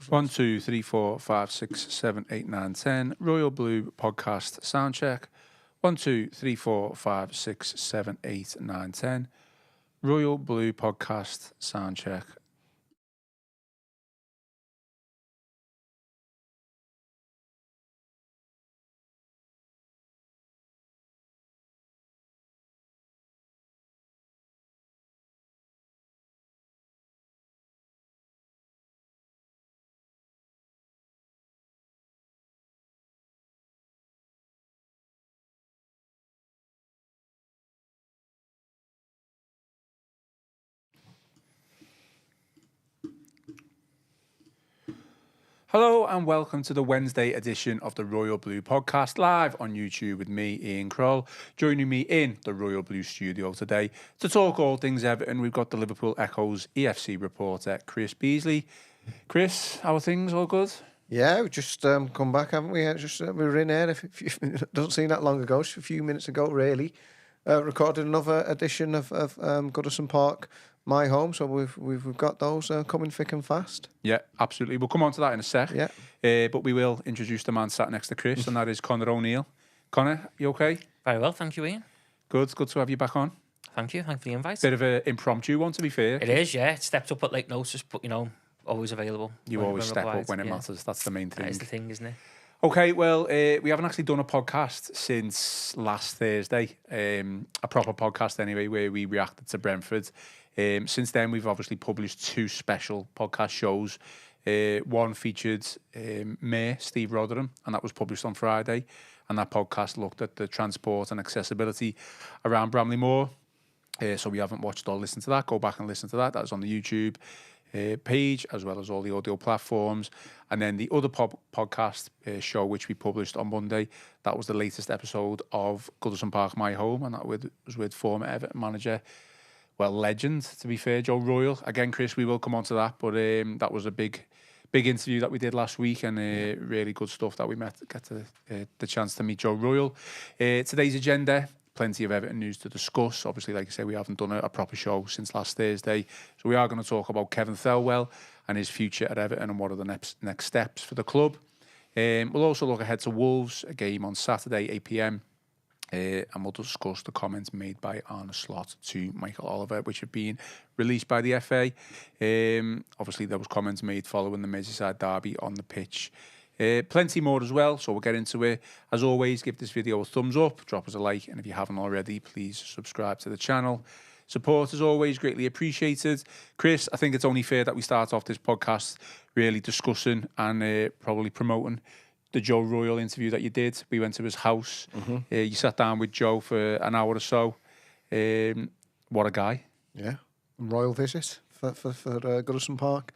1, 2, 3, 4, 5, 6, 7, 8, 9, 10. Royal Blue podcast sound check. 1, 2, 3, 4, 5, 6, 7, 8, 9, 10. Royal Blue podcast sound check. Hello and welcome to the Wednesday edition of the Royal Blue podcast, live on YouTube with me, Ian Croll. Joining me in the Royal Blue studio today to talk all things Everton, we've got the Liverpool Echo's EFC reporter, Chris Beesley. Chris, how are things? All good? Yeah, we've just come back, haven't we? We were in here, it doesn't seem that long ago, just a few minutes ago, really. Recorded another edition of Goodison Park, My Home, so we've got those coming thick and fast. Yeah, absolutely. We'll come on to that in a sec. Yeah. But we will introduce the man sat next to Chris, and that is Connor O'Neill. Connor, you okay? Very well, thank you, Ian. Good to have you back on. Thank you for the invite. Bit of an impromptu one, to be fair. It is, yeah. It stepped up at late notice, but, always available. You always step up when it matters. That's the main thing. That is the thing, isn't it? Okay, well, we haven't actually done a podcast since last Thursday, a proper podcast anyway, where we reacted to Brentford. Since then, we've obviously published 2 special podcast shows. One featured Mayor Steve Rotherham, and that was published on Friday. And that podcast looked at the transport and accessibility around Bramley Moor. So we haven't watched or listened to that. Go back and listen to that. That was on the YouTube page, as well as all the audio platforms. And then the other podcast show, which we published on Monday, that was the latest episode of Goodison Park, My Home, and that was with former Everton manager, well, legend, to be fair, Joe Royle. Again, Chris, we will come on to that, but that was a big interview that we did last week, and really good stuff that we got the chance to meet Joe Royle. Today's agenda: plenty of Everton news to discuss. Obviously, like I say, we haven't done a proper show since last Thursday. So we are going to talk about Kevin Thelwell and his future at Everton and what are the next steps for the club. We'll also look ahead to Wolves, a game on Saturday, 8 p.m. And we'll discuss the comments made by Arne Slot to Michael Oliver, which have been released by the FA. Obviously, there was comments made following the Merseyside Derby on the pitch. Plenty more as well, so we'll get into it. As always, give this video a thumbs up, drop us a like, and if you haven't already, please subscribe to the channel. Support, as always, greatly appreciated. Chris, I think it's only fair that we start off this podcast really discussing and probably promoting the Joe Royle interview that you did. We went to his house. Mm-hmm. You sat down with Joe for an hour or so. What a guy. Yeah, royal visit for Goodison Park,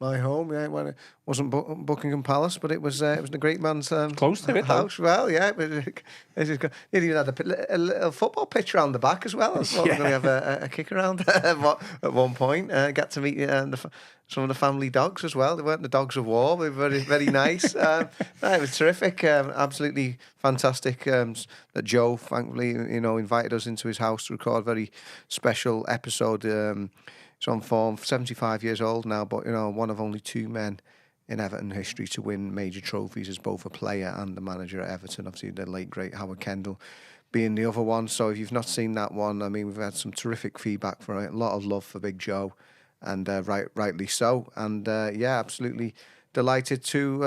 My Home. Yeah, when it wasn't Buckingham Palace, but it was the great man's close to it house. Though. Well, yeah, it even had a little football pitch around the back as well. I thought we were going to have a kick around at one point. Got to meet some of the family dogs as well. They weren't the dogs of war. They were very, very nice. It was terrific. Absolutely fantastic that Joe, thankfully, invited us into his house to record a very special episode. It's on form, 75 years old now, but, one of only 2 men in Everton history to win major trophies as both a player and the manager at Everton. Obviously, the late, great Howard Kendall being the other one. So if you've not seen that one, I mean, we've had some terrific feedback for it. A lot of love for Big Joe, and rightly so. And, absolutely delighted to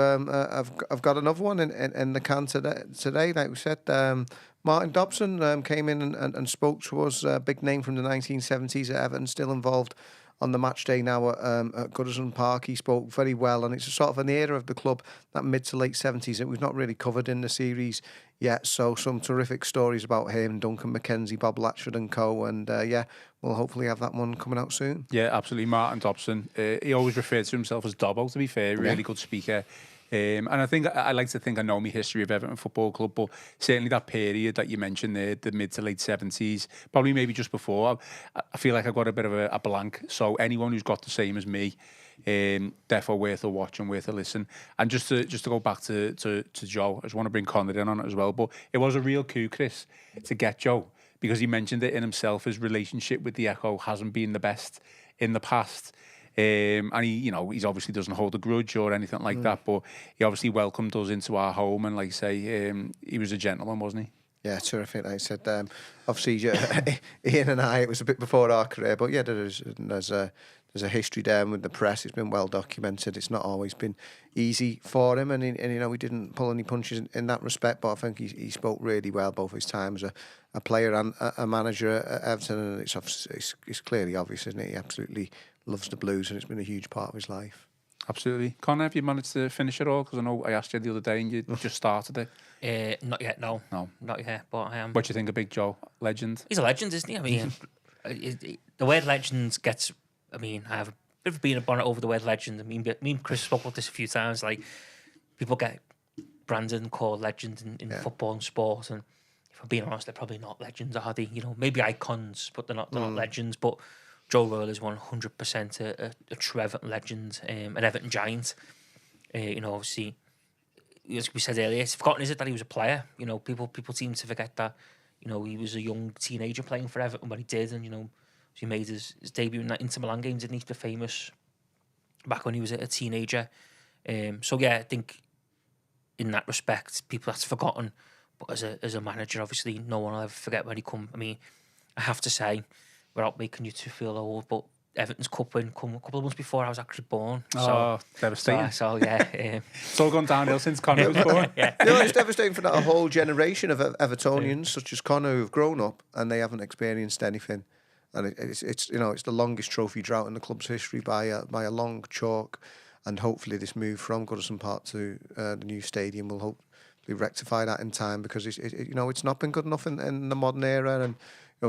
I've got another one in the can today. Like we said, Martin Dobson came in and spoke to us, a big name from the 1970s at Everton, still involved on the match day now at Goodison Park. He spoke very well, and it's a sort of an era of the club, that mid to late 70s, that we've not really covered in the series yet. So some terrific stories about him, Duncan McKenzie, Bob Latchford and co. And we'll hopefully have that one coming out soon. Yeah, absolutely. Martin Dobson, he always referred to himself as Dobbo, to be fair, really good speaker. And I think I like to think I know my history of Everton Football Club, but certainly that period that you mentioned there, the mid to late 70s, probably maybe just before, I feel like I've got a bit of a blank. So anyone who's got the same as me, therefore worth a watch and worth a listen. And just to go back to Joe, I just want to bring Connor in on it as well, but it was a real coup, Chris, to get Joe, because he mentioned it in himself. His relationship with the Echo hasn't been the best in the past. And he's obviously doesn't hold a grudge or anything like that, but he obviously welcomed us into our home, and like I say, he was a gentleman, wasn't he? Yeah, terrific. Like I said, obviously, Ian and I, it was a bit before our career, but yeah, there's a history there with the press. It's been well documented. It's not always been easy for him, and he didn't pull any punches in that respect. But I think he spoke really well both his time as a player and a manager at Everton, and it's clearly obvious, isn't it? He absolutely loves the Blues, and it's been a huge part of his life. Absolutely. Connor, have you managed to finish it all? Because I know I asked you the other day and you just started it. Not yet, no. No. Not yet, but I am. What do you think of Big Joe? Legend? He's a legend, isn't he? I mean, the word legend gets... I mean, I have a bit of being a bonnet over the word legend. I mean, me and Chris spoke about this a few times. Like, people get branded and called legends in football and sport, and if I'm being honest, they're probably not legends, are they? Maybe icons, but they're not legends. But Joe Royle is 100% a true Everton legend, an Everton giant. Obviously, as we said earlier, it's forgotten, is it, that he was a player? People seem to forget that. He was a young teenager playing for Everton when he did, and he made his debut in that Inter Milan game, didn't he? The famous back when he was a teenager. So yeah, I think in that respect, that's forgotten. But as a manager, obviously, no one will ever forget when he come. I mean, I have to say, without making you two feel old, but Everton's cup win come a couple of months before I was actually born. Devastating. So yeah. It's all gone downhill since Connor was born. Yeah. It's devastating for a whole generation of Evertonians, such as Connor, who've grown up and they haven't experienced anything. And it's the longest trophy drought in the club's history by a long chalk. And hopefully this move from Goodison Park to the new stadium will hopefully rectify that in time, because it's not been good enough in the modern era. And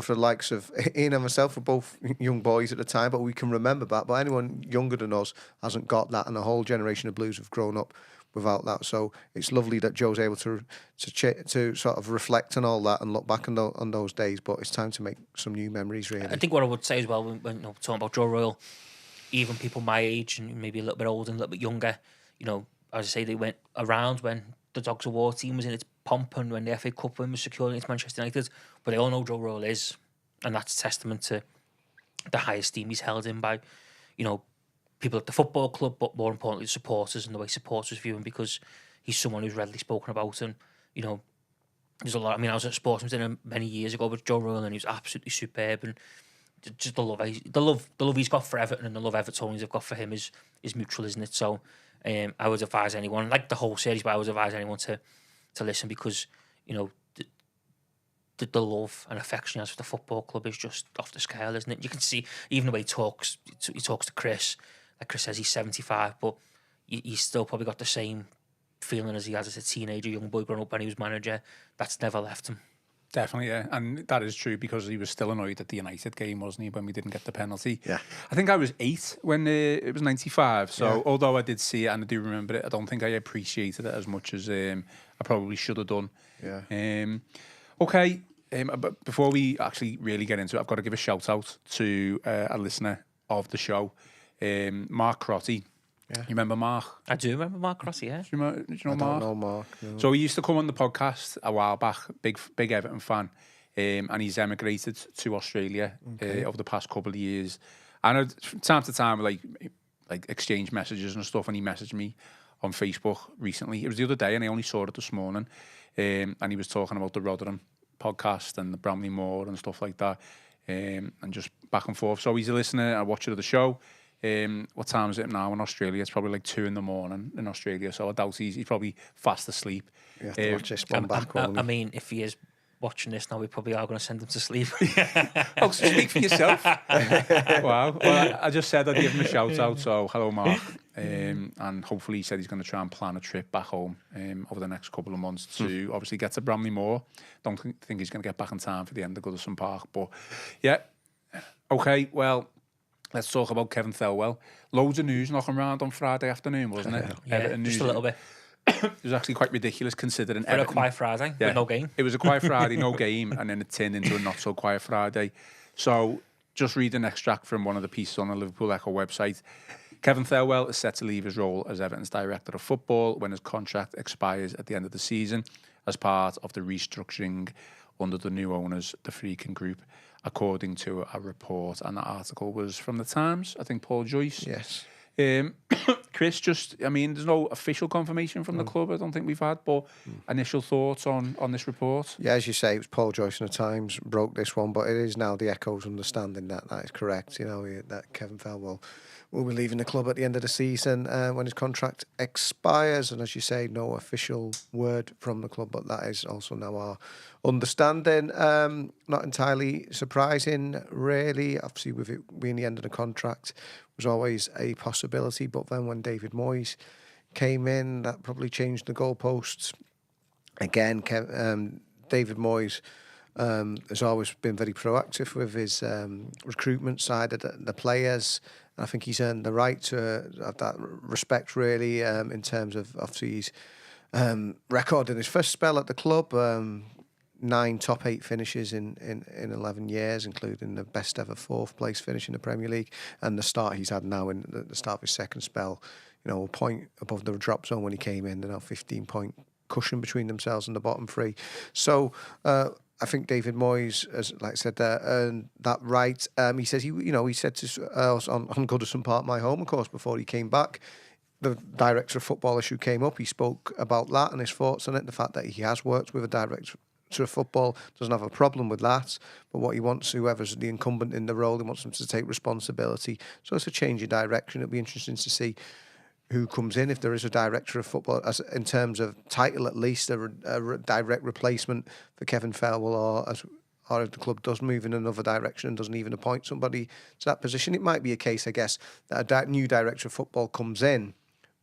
for the likes of Ian and myself, we're both young boys at the time, but we can remember that. But anyone younger than us hasn't got that, and a whole generation of Blues have grown up without that. So it's lovely that Joe's able to sort of reflect on all that and look back on those days. But it's time to make some new memories, really. I think what I would say as well, when talking about Joe Royle, even people my age and maybe a little bit older and a little bit younger, as I say, they went around when the Dogs of War team was in its pomp and when the FA Cup win was secured against Manchester United. But they all know Joe Royle is, and that's a testament to the high esteem he's held in by, people at the football club, but more importantly, supporters and the way supporters view him, because he's someone who's readily spoken about. And, there's a lot. I mean, I was at a sportsman's dinner many years ago with Joe Royle, and he was absolutely superb. And just the love he's got for Everton and the love Evertonians have got for him is mutual, isn't it? So I would advise anyone, like the whole series, but I would advise anyone to listen, because, the love and affection he has for the football club is just off the scale, isn't it? You can see even the way he talks to Chris. Like Chris says, he's 75, but he's still probably got the same feeling as he has as a teenager, young boy growing up when he was manager. That's never left him. Definitely, yeah. And that is true, because he was still annoyed at the United game, wasn't he, when we didn't get the penalty? Yeah. I think I was 8 when it was 95. So although I did see it and I do remember it, I don't think I appreciated it as much as I probably should have done. Yeah. Okay. But before we actually really get into it, I've got to give a shout out to a listener of the show, Mark Crotty. Yeah. You remember Mark? I do remember Mark Crotty, yeah. Do you know Mark? I don't know Mark. No. So he used to come on the podcast a while back, big Everton fan, and he's emigrated to Australia over the past couple of years. And from time to time, like exchange messages and stuff, and he messaged me on Facebook recently. It was the other day, and I only saw it this morning, and he was talking about the Rotherham podcast and the Bramley Moor and stuff like that, and just back and forth. So he's a listener, a watcher of the show. What time is it now in Australia? It's probably like 2 a.m. in Australia, so I doubt he's probably fast asleep. You have to watch this one back. I mean, if he is watching this now, we probably are going to send him to sleep. Oh, so speak for yourself. Wow. Well, I just said I'd give him a shout out, so hello, Mark. And hopefully he said he's going to try and plan a trip back home over the next couple of months to obviously get to Bramley Moor. Don't think he's going to get back in time for the end of Goodison Park, but yeah. Okay, well, let's talk about Kevin Thelwell. Loads of news knocking around on Friday afternoon, wasn't it? Yeah, just a little bit. It was actually quite ridiculous considering For a quiet Friday with no game. It was a quiet Friday, no game, and then it turned into a not so quiet Friday. So just read an extract from one of the pieces on the Liverpool Echo website. Kevin Thelwell is set to leave his role as Everton's director of football when his contract expires at the end of the season as part of the restructuring under the new owners, the Freakin Group. according to a report, and that article was from the Times. I think Paul Joyce. Yes. Chris, there's no official confirmation from the club. I don't think we've had, but initial thoughts on this report. Yeah, as you say, it was Paul Joyce in the Times broke this one, but it is now the Echo's understanding that is correct. That Kevin Thelwell will be leaving the club at the end of the season when his contract expires. And as you say, no official word from the club, but that is also now our understanding. Not entirely surprising, really. Obviously, with it being the end of the contract, was always a possibility. But then when David Moyes came in, that probably changed the goalposts. Again, David Moyes has always been very proactive with his recruitment side of the players. I think he's earned the right to have that respect, really, in terms of obviously his record in his first spell at the club. 9 top 8 finishes in 11 years, including the best ever 4th place finish in the Premier League, and the start he's had now in the start of his second spell. A point above the drop zone when he came in, and now 15-point cushion between themselves and the bottom 3. So I think David Moyes, as like I said, earned that right. He says he said to us on Goodison Park, my home, of course, before he came back. The director of football issue came up. He spoke about that and his thoughts on it. The fact that he has worked with a director of football, doesn't have a problem with that, but what he wants, whoever's the incumbent in the role, he wants them to take responsibility. So it's a change of direction. It'll be interesting to see who comes in, if there is a director of football, as in terms of title at least, a direct replacement for Kevin Thelwell, or if the club does move in another direction and doesn't even appoint somebody to that position. It might be a case, I guess, that a new director of football comes in,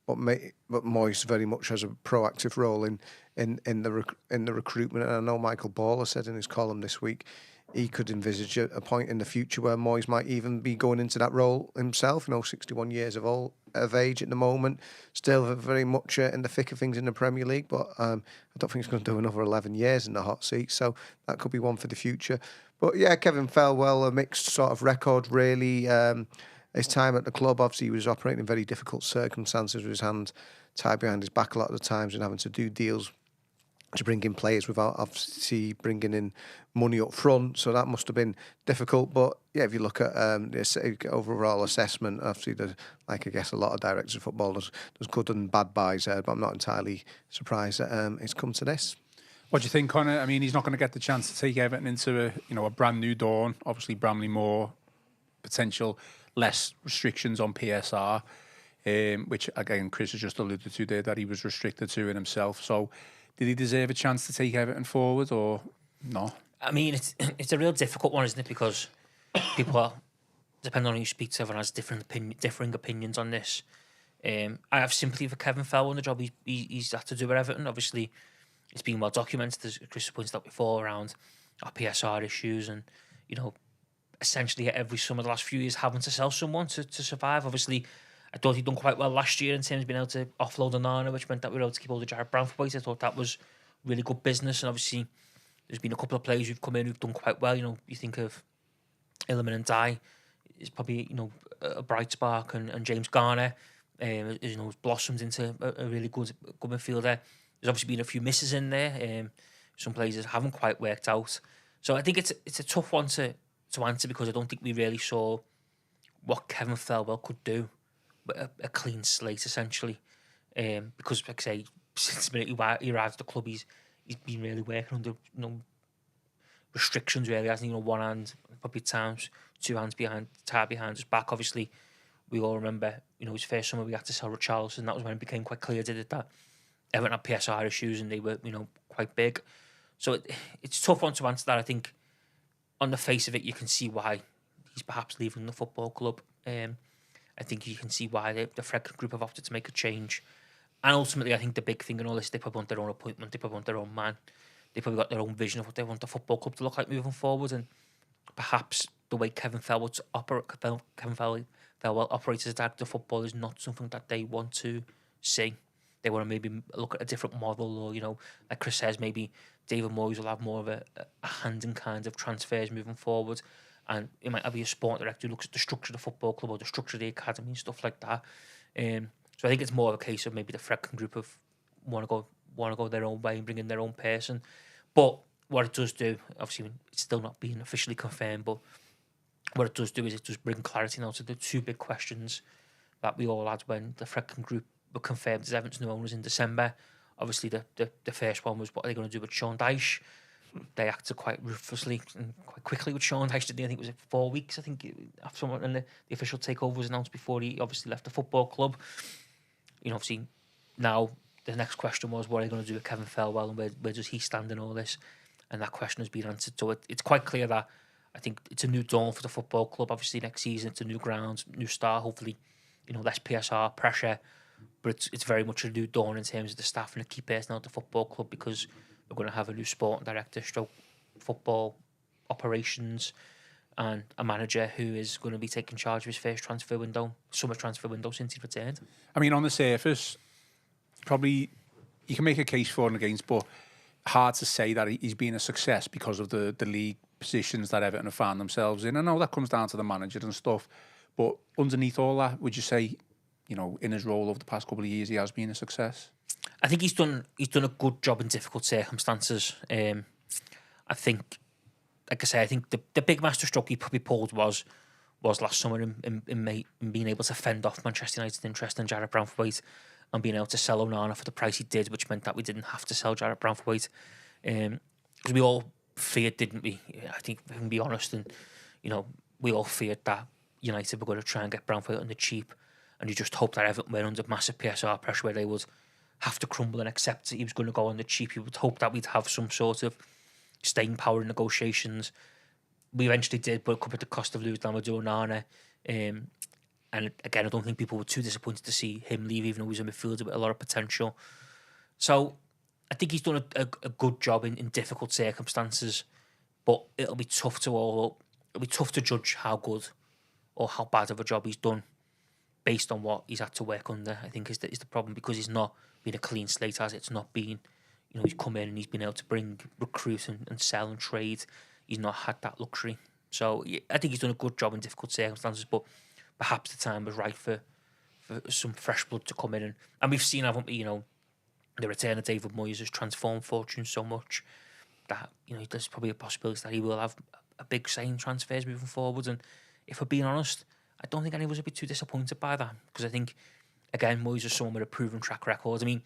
but Moyes very much has a proactive role in the recruitment. And I know Michael Baller said in his column this week he could envisage a point in the future where Moyes might even be going into that role himself. 61 years of age at the moment, still very much in the thick of things in the Premier League, but I don't think he's going to do another 11 years in the hot seat, so that could be one for the future. But yeah, Kevin Thelwell, a mixed sort of record, really. His time at the club, obviously, he was operating in very difficult circumstances with his hand tied behind his back a lot of the times and having to do deals to bring in players without obviously bringing in money up front. So that must have been difficult. But yeah, if you look at the overall assessment, obviously, I guess a lot of directors of football, there's good and bad buys there, but I'm not entirely surprised that it's come to this. What do you think, Connor? I mean, he's not going to get the chance to take Everton into a brand new dawn. Obviously, Bramley-Moore, potential less restrictions on PSR, which again Chris has just alluded to there that he was restricted to in himself. So did he deserve a chance to take Everton forward or no? I mean, it's a real difficult one, isn't it? Because people are, depending on who you speak to, everyone has differing opinions on this. I have sympathy for Kevin Thelwell on the job he's had to do at Everton. Obviously, it's been well documented, as Chris pointed out before, around our PSR issues and, essentially every summer the last few years having to sell someone to survive. Obviously, I thought he'd done quite well last year in terms of being able to offload Onana, which meant that we were able to keep all the Jared Brown boys. I thought that was really good business. And obviously, there's been a couple of players who've come in who've done quite well. You think of Illiman and Dye is probably, a bright spark, and James Garner, has blossomed into a really good midfielder. There's obviously been a few misses in there. Some players that haven't quite worked out. So I think it's a tough one to answer, because I don't think we really saw what Kevin Thelwell could do with a clean slate, essentially. Because, like I say, since the minute he arrived at the club, he's been really working under restrictions, really, hasn't he? One hand, probably at times, 2 hands tied behind his back. Obviously, we all remember, his first summer we had to sell Richarlison, and that was when it became quite clear, did it, that Everton had PSR issues and they were, quite big. So it's a tough one to answer that. I think on the face of it, you can see why he's perhaps leaving the football club. I think you can see why the Fred group have opted to make a change. And ultimately, I think the big thing in all this, they probably want their own appointment, they probably want their own man. They probably got their own vision of what they want the football club to look like moving forward. And perhaps the way Kevin Thelwell operates as a director of football is not something that they want to see. They want to maybe look at a different model, or, like Chris says, maybe David Moyes will have more of a hand in kind of transfers moving forward. And it might be a sport director who looks at the structure of the football club or the structure of the academy and stuff like that. So I think it's more of a case of maybe the Fredkin group of want to go their own way and bring in their own person. But what it does do, obviously it's still not being officially confirmed, but what it does do is it does bring clarity now to the two big questions that we all had when the Fredkin Group were confirmed as Everton's new owners in December. Obviously, the first one was what are they going to do with Sean Dyche? They acted quite ruthlessly and quite quickly with Sean Dyche, didn't they? I think it was 4 weeks, after the official takeover was announced before he obviously left the football club. Obviously, now the next question was, what are they going to do with Kevin Thelwell and where does he stand in all this? And that question has been answered. So it's quite clear that I think it's a new dawn for the football club. Obviously, next season, it's a new ground, new start, hopefully, less PSR pressure. But it's very much a new dawn in terms of the staff and the key personnel at the football club, because we're going to have a new sporting director, football operations, and a manager who is going to be taking charge of his first summer transfer window since he returned. I mean, on the surface, probably you can make a case for and against, but hard to say that he's been a success because of the league positions that Everton have found themselves in. I know that comes down to the manager and stuff, but underneath all that, would you say, in his role over the past couple of years, he has been a success? I think he's done a good job in difficult circumstances. I think, like I say, I think the big masterstroke he probably pulled was last summer in May, in being able to fend off Manchester United's interest in Jarrod Branthwaite and being able to sell Onana for the price he did, which meant that we didn't have to sell Jarrod Branthwaite. Because we all feared, didn't we? I think we can be honest, and we all feared that United were going to try and get Branthwaite on the cheap, and you just hope that Everton went under massive PSR pressure where they would have to crumble and accept that he was going to go on the cheap. You would hope that we'd have some sort of staying power in negotiations. We eventually did, but it could be at the cost of losing Amadou Onana. And again, I don't think people were too disappointed to see him leave, even though he's a midfielder with a lot of potential. So I think he's done a good job in difficult circumstances, but it'll be tough to judge how good or how bad of a job he's done based on what he's had to work under. I think is the problem, because he's not been a clean slate, as it's not been, he's come in and he's been able to recruit and sell and trade. He's not had that luxury. So yeah, I think he's done a good job in difficult circumstances, but perhaps the time was right for some fresh blood to come in. And we've seen, haven't we, the return of David Moyes has transformed fortune so much that, there's probably a possibility that he will have a big say in transfers moving forward. And if we're being honest, I don't think any of us would be too disappointed by that, because I think, again, Moyes is someone with a proven track record. I mean,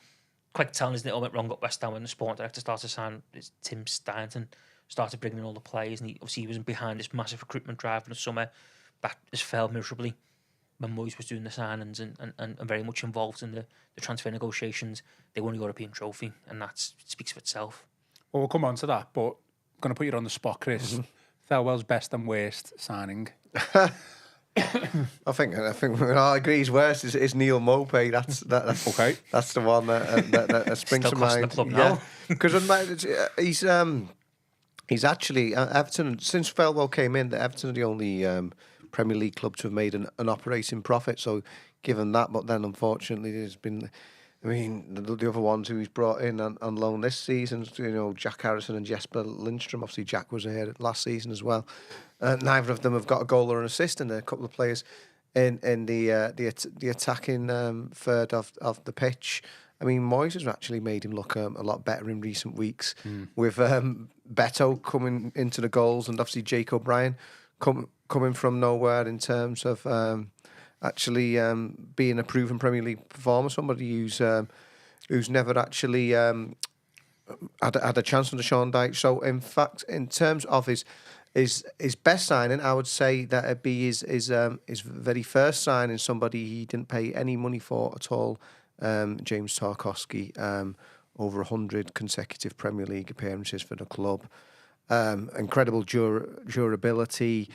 quite telling, isn't it, all went wrong at West Ham when the sporting director started to sign Tim Stainton, started bringing in all the players, and he was behind this massive recruitment drive in the summer that has failed miserably when Moyes was doing the signings and very much involved in the transfer negotiations. They won a European trophy, and that speaks for itself. Well, we'll come on to that, but I'm going to put you on the spot, Chris. Thelwell's best and worst signing. I think we all agree his worst is Neil Mopey. That's okay. That's the one that springs to mind. Still costing the club now. Because he's actually Everton, since Thelwell came in. Everton are the only Premier League club to have made an operating profit. So given that, but then unfortunately there's been, the other ones who he's brought in on loan this season, Jack Harrison and Jesper Lindstrom. Obviously Jack was here last season as well. Neither of them have got a goal or an assist, and a couple of players in the attacking third of the pitch. I mean, Moyes has actually made him look a lot better in recent weeks, with Beto coming into the goals, and obviously Jake O'Brien coming from nowhere in terms of actually being a proven Premier League performer, somebody who's never actually had a chance under Sean Dyche. So in fact, in terms of his best signing, I would say that it'd be his very first signing, somebody he didn't pay any money for at all, James Tarkowski, over 100 consecutive Premier League appearances for the club, incredible durability,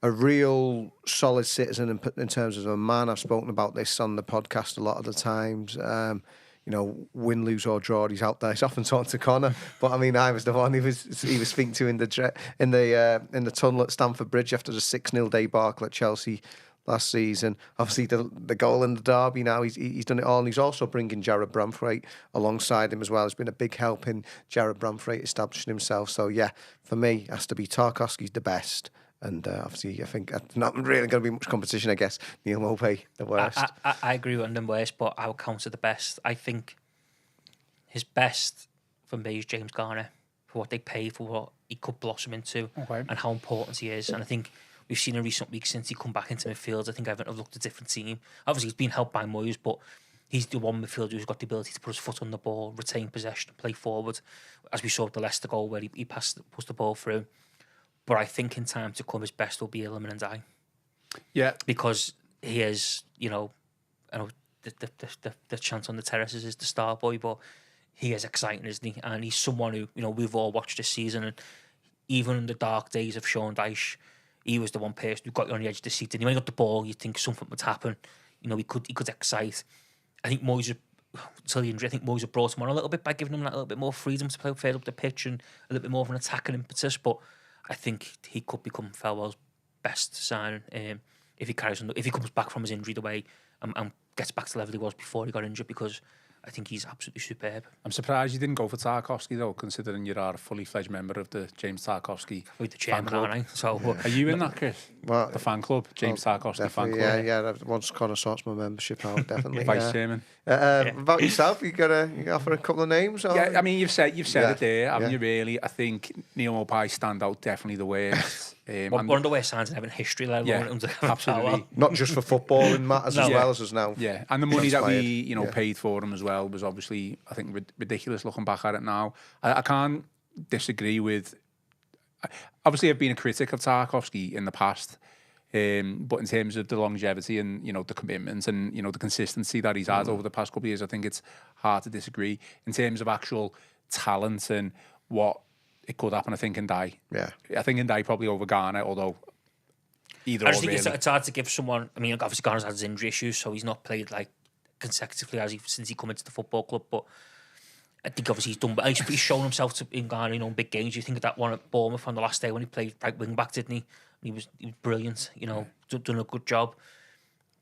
a real solid citizen in terms of a man. I've spoken about this on the podcast a lot of the times. Win, lose or draw, he's out there. He's often talking to Connor, but I was the one he was speaking to in the tunnel at Stamford Bridge after the 6-0 debacle at Chelsea last season. Obviously, the goal in the derby. Now he's done it all, and he's also bringing Jarrod Branthwaite alongside him as well. It's been a big help in Jarrod Branthwaite establishing himself. So yeah, for me, it has to be Tarkowski's the best. And obviously, I think not really going to be much competition, I guess. Neil Mopey, the worst. I agree with the worst, but I would counter the best. I think his best for me is James Garner. for what they pay, for what he could blossom into, Okay. and how important he is. And I think we've seen in recent weeks since he come back into midfield, I think Everton have looked a different team. Obviously, he's been helped by Moyes, but he's the one midfielder who's got the ability to put his foot on the ball, retain possession, and play forward, as we saw with the Leicester goal where he pushed the ball through. But I think in time to come, his best will be Iliman and I. Yeah. Because he is, I know the chant on the terraces is the star boy, but he is exciting, isn't he? And he's someone who, we've all watched this season, and even in the dark days of Sean Dyche, he was the one person who got you on the edge of the seat. And when he got the ball, you'd think something would happen. He could excite. I think Moyes, until the injury, I think Moyes have brought him on a little bit by giving him that little bit more freedom to play further up the pitch and a little bit more of an attacking impetus. But I think he could become Thelwell's best signing if he carries on. If he comes back from his injury the way and gets back to the level he was before he got injured, because I think he's absolutely superb. I'm surprised you didn't go for Tarkowski though, considering you are a fully fledged member of the James Tarkowski With the chairman, fan club. aren't I? So, Are you in that, Chris? Well, The fan club, James Tarkowski fan club. Yeah. Once Connor sorts my membership out, definitely. Vice chairman. About yourself, you offer a couple of names? Or? Yeah, I mean, you've said Yeah. it there, haven't Yeah. you? Really, I think Neil Maupay stand out definitely the worst. one of the worst signs in having history, let alone Yeah, under absolutely. Not just for footballing matters as well as now. Yeah, and the money that we Inspired. paid for him as well was obviously, I think, ridiculous looking back at it now. I can't disagree with. Obviously, I've been a critic of Tarkowski in the past, but in terms of the longevity and the commitments and the consistency that he's had over the past couple of years, I think it's hard to disagree. In terms of actual talent and what it could happen, I think Ndai. Yeah. I think Ndai probably over Garner, although either I or just think really. it's hard to give someone. I mean, obviously Garner's had his injury issues, so he's not played like consecutively since he come into the football club. But I think obviously he's done. But he's shown himself in Garner, in big games. You think of that one at Bournemouth on the last day when he played right wing back, didn't he? He was brilliant. Done a good job.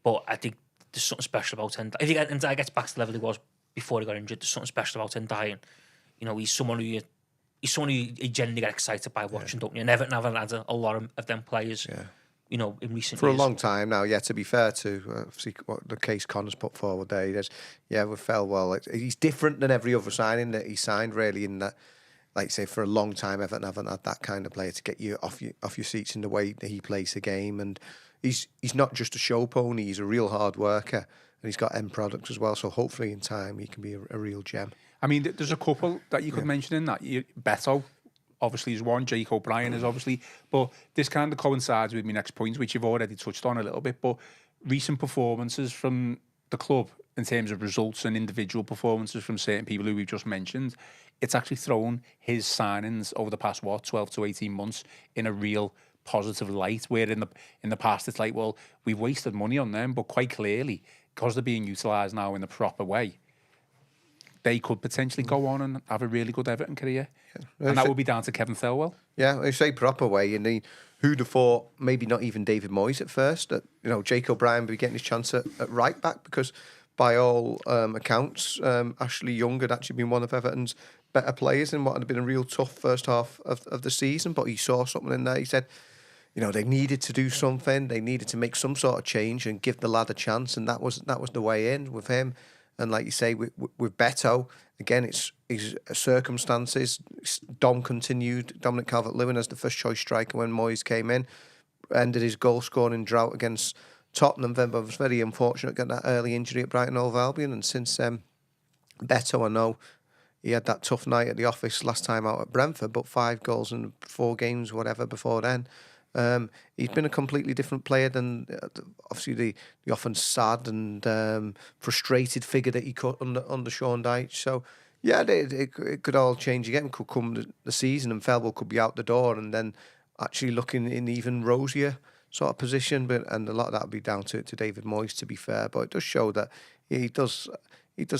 But I think there's something special about Ndai. If Ndai gets back to the level he was before he got injured, there's something special about Ndai. And he's someone who you genuinely get excited by watching, don't you? And Everton haven't had a lot of them players. Yeah. In recent For years. a long time now, to be fair to what the case Connor's put forward there, with Thelwell, he's different than every other signing that he signed, really, in that, like you say, for a long time, Everton haven't had that kind of player to get you off your seats in the way that he plays the game. And he's not just a show pony, he's a real hard worker, and he's got end products as well, so hopefully in time he can be a real gem. I mean, there's a couple that you could mention in that. Beto, obviously, is one. Jake O'Brien is obviously. But this kind of coincides with my next point, which you've already touched on a little bit. But recent performances from the club in terms of results and individual performances from certain people who we've just mentioned, it's actually thrown his signings over the past, 12 to 18 months in a real positive light, where in the past it's like, well, we've wasted money on them, but quite clearly, because they're being utilised now in the proper way, they could potentially go on and have a really good Everton career. Yeah. And that would be down to Kevin Thelwell. Yeah, they say proper way. And who'd have thought maybe not even David Moyes at first, that Jake O'Brien would be getting his chance at right back, because by all accounts, Ashley Young had actually been one of Everton's better players in what had been a real tough first half of the season. But he saw something in there. He said, they needed to do something. They needed to make some sort of change and give the lad a chance. And that was the way in with him. And like you say, with Beto, again, it's circumstances. Dominic Calvert-Lewin as the first choice striker when Moyes came in, ended his goal scoring drought against Tottenham, but was very unfortunate getting that early injury at Brighton Hove Albion. And since Beto, I know he had that tough night at the office last time out at Brentford, but 5 goals in 4 games, whatever, before then. He's been a completely different player than obviously the often sad and frustrated figure that he cut under Sean Dyche. So yeah, it could all change again. Could come the season and Thelwell could be out the door, and then actually looking in even rosier sort of position. And a lot of that would be down to David Moyes, to be fair. But it does show that he does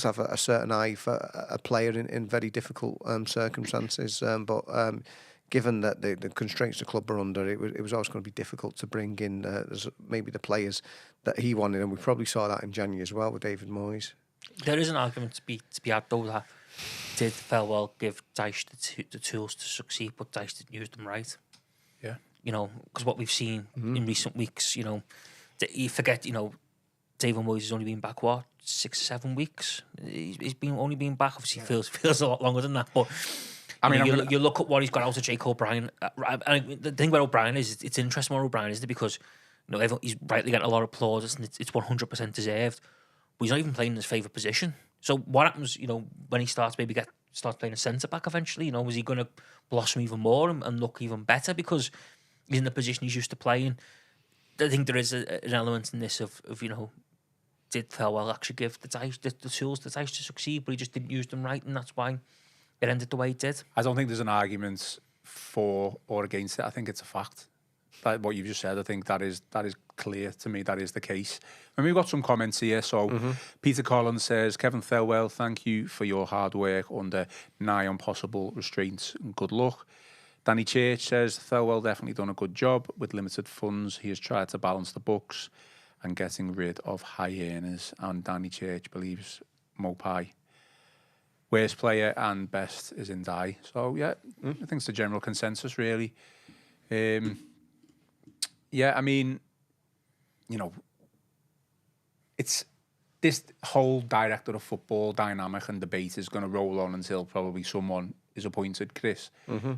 have a certain eye for a player in very difficult circumstances. Given that the constraints the club are under, it was always going to be difficult to bring in maybe the players that he wanted, and we probably saw that in January as well with David Moyes. There is an argument to be had though that did Thelwell give Dyche the tools to succeed, but Dyche didn't use them right. Yeah, because what we've seen in recent weeks, you forget, David Moyes has only been back 6 or 7 weeks. He's only been back. Obviously, feels a lot longer than that, but. I mean, you look at what he's got out of Jake O'Brien. The thing about O'Brien is it's interesting about O'Brien, isn't it? Because he's rightly getting a lot of applause, and it's 100% deserved. But he's not even playing in his favourite position. So what happens, when he starts playing a centre back eventually? Is he going to blossom even more and look even better because he's in the position he's used to playing? I think there is an element in this of did Thelwell actually give the tools to Dice to succeed, but he just didn't use them right, and that's why it ended the way it did. I don't think there's an argument for or against it. I think it's a fact. That what you've just said, I think that is clear to me. That is the case. And we've got some comments here. So Peter Collins says, Kevin Thelwell, thank you for your hard work under nigh impossible restraints and good luck. Danny Church says, Thelwell definitely done a good job. With limited funds, he has tried to balance the books and getting rid of high earners. And Danny Church believes Mopai, worst player and best, is in die. So, yeah, I think it's the general consensus, really. Yeah, I mean, it's this whole director of football dynamic and debate is going to roll on until probably someone is appointed, Chris.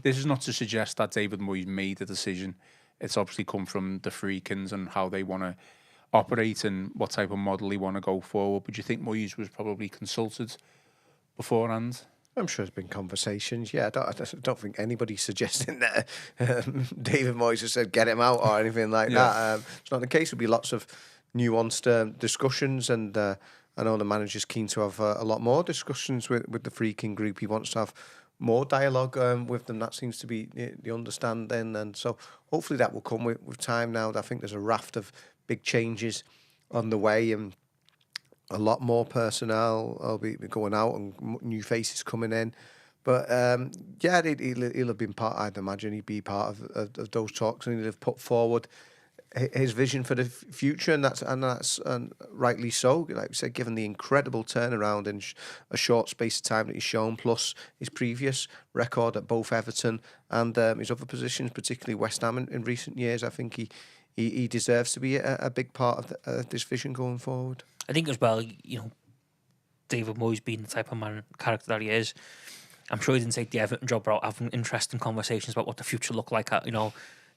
This is not to suggest that David Moyes made the decision. It's obviously come from the Freakins and how they want to operate and what type of model they want to go forward. But do you think Moyes was probably consulted beforehand? I'm sure there's been conversations. Yeah, I don't think anybody's suggesting that David Moyes has said get him out or anything like that. It's not the case. There'll be lots of nuanced discussions, and I know the manager's keen to have a lot more discussions with the Freaking group. He wants to have more dialogue with them. That seems to be the understanding, and so hopefully that will come with time. Now I think there's a raft of big changes on the way, and a lot more personnel will be going out and new faces coming in. But yeah, he'll have been part. I'd imagine he'd be part of those talks, and he'll have put forward his vision for the future, and that's rightly so. Like we said, given the incredible turnaround in a short space of time that he's shown, plus his previous record at both Everton and his other positions, particularly West Ham in recent years, I think he deserves to be a big part of this vision going forward. I think as well, David Moyes being the type of character that he is, I'm sure he didn't take the Everton job without having interesting conversations about what the future looked like. I know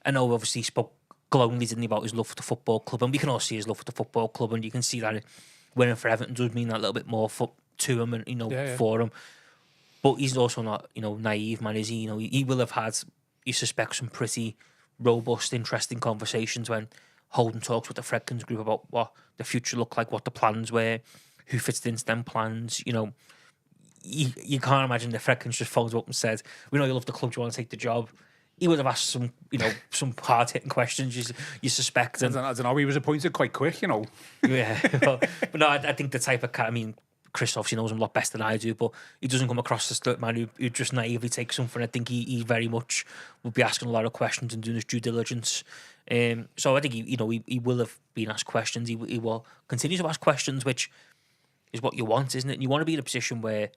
obviously he spoke glowingly, didn't he, about his love for the football club, and we can all see his love for the football club, and you can see that winning for Everton does mean that little bit more to him and for him. But he's also not naive, man, is he? He will have had, you suspect, some pretty robust, interesting conversations when holding talks with the Fredkins group about what the future looked like, what the plans were, who fits into them plans. You can't imagine the Fredkins just phoned up and said, "We know you love the club. Do you want to take the job?" He would have asked some, some hard hitting questions. You suspect. And I don't know. He was appointed quite quick, Yeah, but no, I think the type of cat. I mean, Chris obviously knows him a lot better than I do, but he doesn't come across as the man who just naively takes something. I think he very much will be asking a lot of questions and doing his due diligence. So I think he will have been asked questions. He will continue to ask questions, which is what you want, isn't it? And you want to be in a position where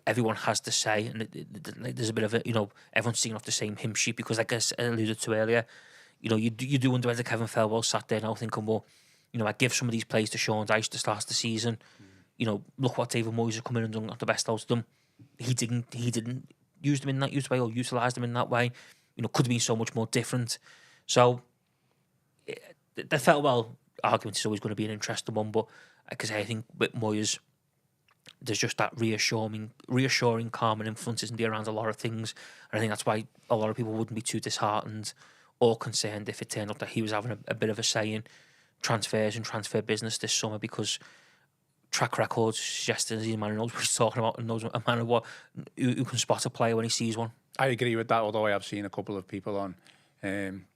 everyone has to say, and there's a bit of everyone's singing off the same hymn sheet, because, like I alluded to earlier, you do wonder whether Kevin Thelwell sat there now thinking, well, I give some of these players to Sean Dyche to start the season. Look what David Moyes has come in and done, got the best out of them. He didn't use them in that way or utilise them in that way. Could have been so much more different. So the Thelwell argument is always going to be an interesting one, but because I think with Moyes, there's just that reassuring, calm and influence, isn't there, around a lot of things. And I think that's why a lot of people wouldn't be too disheartened or concerned if it turned out that he was having a bit of a say in transfers and transfer business this summer, because track records suggesting he's a man who knows what he's talking about and knows a man who can spot a player when he sees one. I agree with that, although I have seen a couple of people on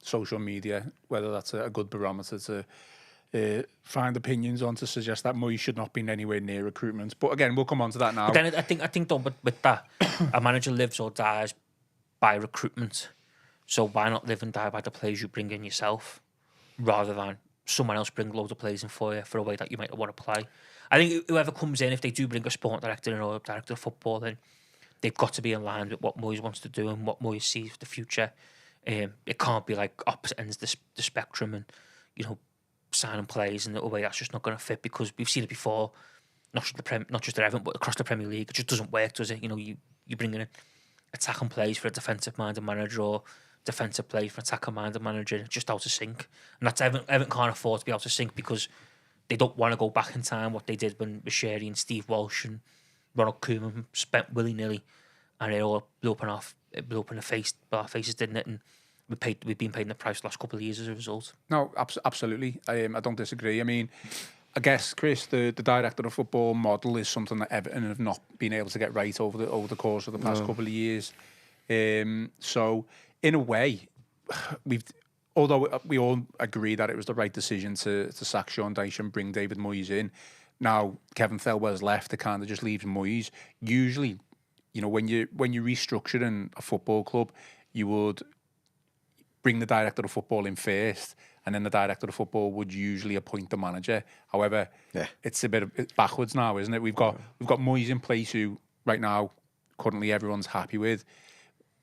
social media, whether that's a good barometer to find opinions on, to suggest that Moyes should not be anywhere near recruitment. But again, we'll come on to that now. But then I think though, with that, a manager lives or dies by recruitment. So why not live and die by the players you bring in yourself, rather than someone else bring loads of players in for you for a way that you might not want to play? I think whoever comes in, if they do bring a sport director in or a director of football, then they've got to be in line with what Moyes wants to do and what Moyes sees for the future. It can't be like opposite ends of the spectrum and signing players in a way that's just not going to fit, because we've seen it before, not just at Everton, but across the Premier League. It just doesn't work, does it? You bring in attacking plays for a defensive-minded manager or defensive plays for an attacking-minded manager, just out of sync. And that's Everton can't afford to be out of sync because they don't want to go back in time what they did when Bashiri and Steve Walsh and Ronald Koeman spent willy-nilly, and it all blew up in our faces, didn't it? And we've been paying the price the last couple of years as a result. No, absolutely. I don't disagree. I mean, I guess, Chris, the director of football model is something that Everton have not been able to get right over the course of the past couple of years. So, in a way, although we all agree that it was the right decision to sack Sean Dyche and bring David Moyes in, now Kevin Thelwell's left, it kind of just leaves Moyes. Usually, when you're restructuring a football club, you would bring the director of football in first, and then the director of football would usually appoint the manager. However, it's a bit backwards now, isn't it? We've got Moyes in place, who right now currently everyone's happy with.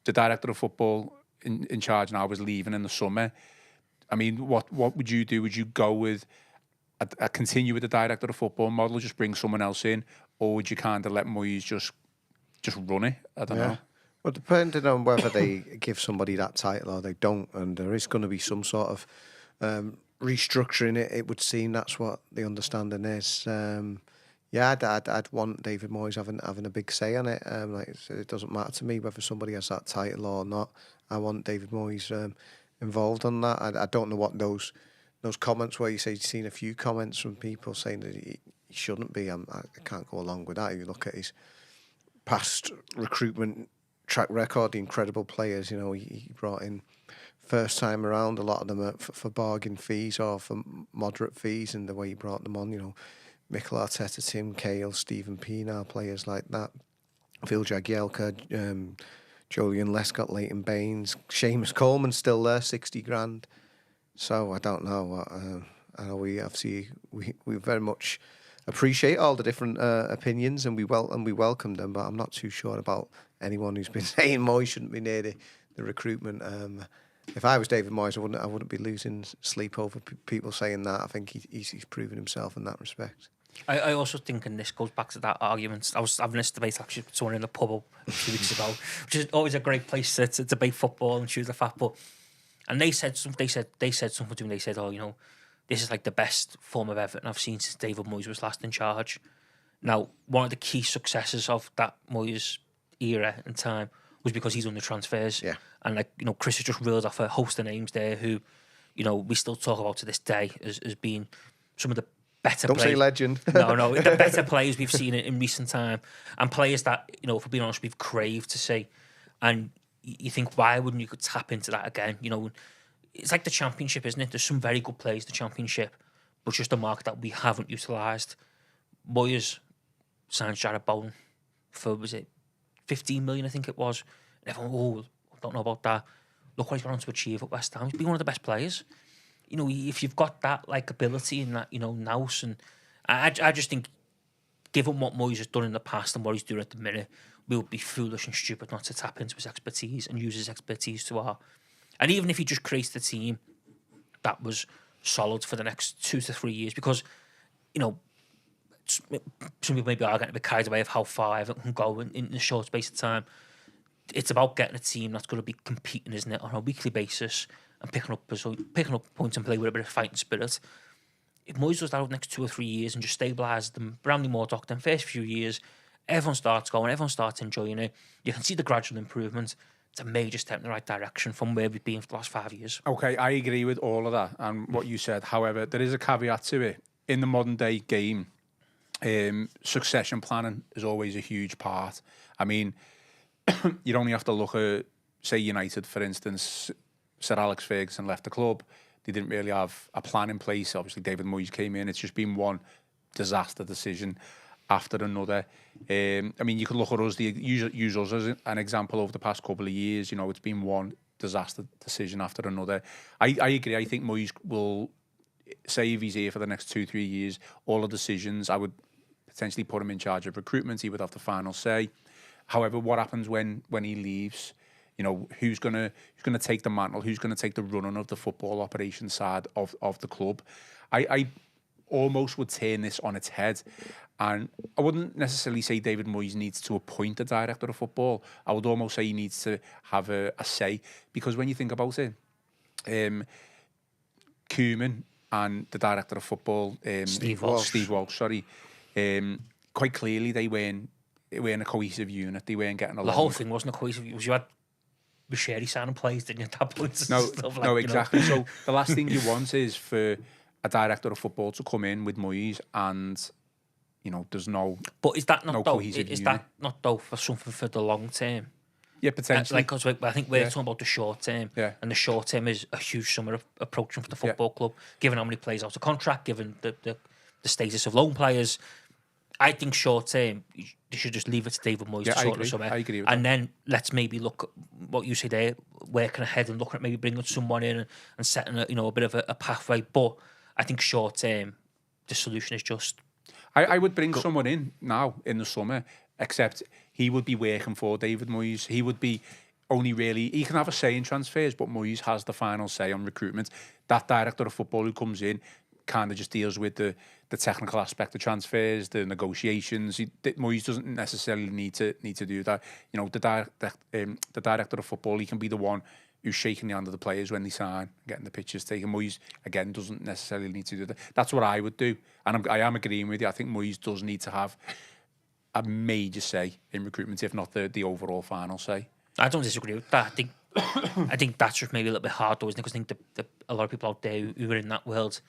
The director of football in charge now is leaving in the summer. I mean, what would you do? Would you go with a continue with the director of football model, just bring someone else in, or would you kind of let Moyes just run it? I don't know. Well, depending on whether they give somebody that title or they don't, and there is going to be some sort of restructuring it would seem. That's what the understanding is. I'd want David Moyes having a big say on it. Like I said, it doesn't matter to me whether somebody has that title or not. I want David Moyes involved on that. I don't know what those comments where you say you've seen a few comments from people saying that he shouldn't be. I can't go along with that. If you look at his past recruitment track record, the incredible players, he brought in first time around, a lot of them for bargain fees or for moderate fees, and the way he brought them on, Mikel Arteta, Tim Cahill, Stephen Pienaar, players like that, Phil Jagielka, Julian Lescott, Leighton Baines, Seamus Coleman still there, 60 grand. So I don't know. I know we very much appreciate all the different opinions, and we welcome them, but I'm not too sure about anyone who's been saying Moyes shouldn't be near the recruitment. If I was David Moyes, I wouldn't be losing sleep over people saying that. I think he's proven himself in that respect. I also think, and this goes back to that argument, I was having this debate actually with someone in the pub a few weeks ago, which is always a great place to debate football and choose the fat. And they said something to me. They said, this is like the best form of Everton I've seen since David Moyes was last in charge. Now, one of the key successes of that Moyes era and time was because he's done the transfers. Yeah. And Chris has just reeled off a host of names there who, we still talk about to this day as being some of the better Don't players. say legend. No, the better players we've seen in recent time, and players that, if we're being honest, we've craved to see. And you think, why wouldn't you could tap into that again? It's like the Championship, isn't it? There's some very good players in the Championship, but just a market that we haven't utilised. Moyes signed Jarrod Bowen for, was it 15 million, I think it was. And everyone, I don't know about that. Look what he's gone on to achieve at West Ham. He's been one of the best players. If you've got that ability and that, nous, and I just think, given what Moyes has done in the past and what he's doing at the minute, we would be foolish and stupid not to tap into his expertise and use his expertise to our. And even if he just creates the team that was solid for the next 2 to 3 years, because, some people maybe are getting a bit carried away of how far Everton can go in a short space of time. It's about getting a team that's going to be competing, isn't it, on a weekly basis and picking up points and play with a bit of fighting spirit. If Moyes does that over the next 2 or 3 years and just stabilises them, Bramley Moordock, then first few years, everyone starts going, everyone starts enjoying it. You can see the gradual improvement. It's a major step in the right direction from where we've been for the last 5 years. Okay, I agree with all of that and what you said. However, there is a caveat to it. In the modern day game, succession planning is always a huge part. I mean, you'd only have to look at, say, United, for instance. Sir Alex Ferguson left the club. They didn't really have a plan in place. Obviously, David Moyes came in. It's just been one disaster decision after another. I mean, you could look at us, use us as an example over the past couple of years. It's been one disaster decision after another. I agree. I think Moyes will, say if he's here for the next 2-3 years, all the decisions, I would potentially put him in charge of recruitment. He would have the final say. However, what happens when he leaves? Who's gonna take the mantle? Who's gonna take the running of the football operation side of the club? I almost would turn this on its head And I wouldn't necessarily say David Moyes needs to appoint a director of football. I would almost say he needs to have a say, because when you think about it, Koeman and the director of football, Steve Walsh, sorry, quite clearly they weren't a cohesive unit. They weren't getting along. The whole thing wasn't a cohesive. It was you had Sherry signing players, didn't you? At that point, No, exactly. So the last thing you want is for a director of football to come in with Moyes and, there's no. But is that not no cohesive unit. That not though for something for the long term? Yeah, potentially. Because I think we're talking about the short term, and the short term is a huge summer approaching for the football club. Given how many players out of contract, given the status of loan players, I think short term they should just leave it to David Moyes to sort the summer. I agree with and that. Then let's maybe look at what you say there, working ahead and looking at maybe bringing someone in and setting a bit of a pathway. But I think short term, the solution is just. I would bring someone in now in the summer, except he would be working for David Moyes. He would be he can have a say in transfers, but Moyes has the final say on recruitment. That director of football who comes in kind of just deals with the technical aspect of transfers, the negotiations. Moyes doesn't necessarily need to do that. The director of football, he can be the one who's shaking the hand of the players when they sign, getting the pictures taken. Moyes, again, doesn't necessarily need to do that. That's what I would do. And I am agreeing with you. I think Moyes does need to have a major say in recruitment, if not the overall final say. I don't disagree with that. I think that's just maybe a little bit hard, though, isn't it? Because I think a lot of people out there who are in that world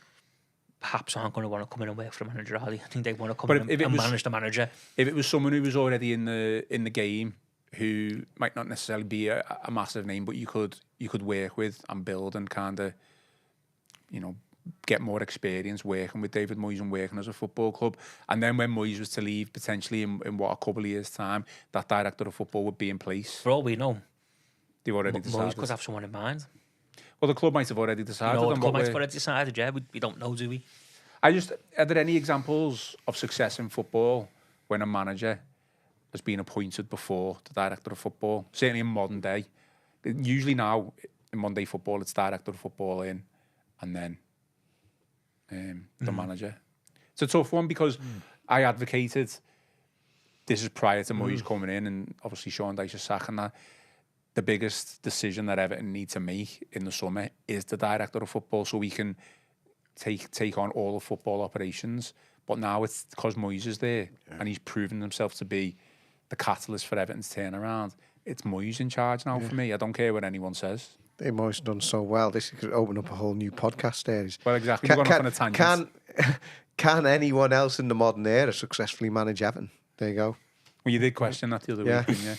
perhaps aren't going to want to come in and work for a manager, are they? I think they want to come in and manage the manager. If it was someone who was already in the game, who might not necessarily be a massive name, but you could work with and build and kind of, get more experience working with David Moyes and working as a football club. And then when Moyes was to leave, potentially in what, a couple of years' time, that director of football would be in place. For all we know, they've already decided. Moyes could have someone in mind. Well, the club might have already decided. The club might have already decided, yeah. We don't know, do we? Are there any examples of success in football when a manager has been appointed before the director of football? Certainly in modern day. Usually now, in modern day football, it's director of football in, and then the manager. It's a tough one because I advocated, this is prior to Moyes coming in, and obviously Sean Dyche's sacking that, the biggest decision that Everton need to make in the summer is the director of football, so we can take on all the football operations. But now it's because Moyes is there and he's proven himself to be the catalyst for Everton's turnaround. It's Moyes in charge now for me. I don't care what anyone says. Dave Moyes done so well. This could open up a whole new podcast series. Well, exactly. We're going off on a tangent. Can anyone else in the modern era successfully manage Everton? There you go. Well, you did question that the other week, didn't you?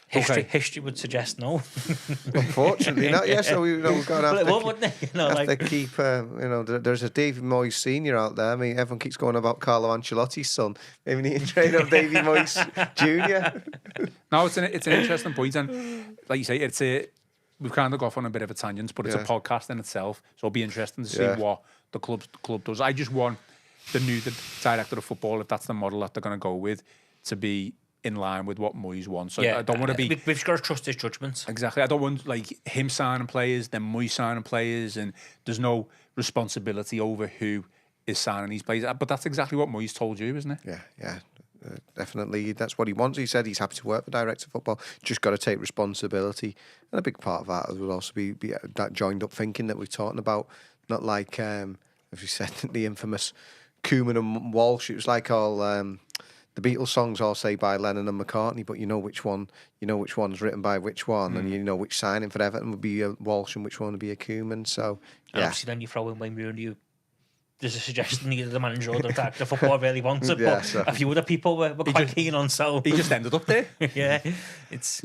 History would suggest no. Unfortunately, not. Yeah, so we've got to have to keep. There's a David Moyes Senior out there. I mean, everyone keeps going about Carlo Ancelotti's son. Maybe we need to train up David Moyes Junior. No, it's an interesting point, and like you say, we've kind of got off on a bit of a tangent, but it's a podcast in itself, so it'll be interesting to see what the club does. I just want the director of football, if that's the model that they're going to go with, to be in line with what Moyes wants. So I don't want to be. We've got to trust his judgment. Exactly. I don't want him signing players, then Moyes signing players, and there's no responsibility over who is signing these players. But that's exactly what Moyes told you, isn't it? Yeah. Definitely, that's what he wants. He said he's happy to work for director of football. Just got to take responsibility, and a big part of that will also be that joined up thinking that we're talking about. Not like, as you said, the infamous Koeman and Walsh. It was like all the Beatles songs all say by Lennon and McCartney, but you know which one's written by which one, and you know which signing for Everton would be a Walsh and which one would be a Koeman. So and obviously, then you throw in Wayne Rooney. There's a suggestion either the manager or the director of football really wanted, but a few other people were quite keen on. So he just ended up there. Yeah, it's.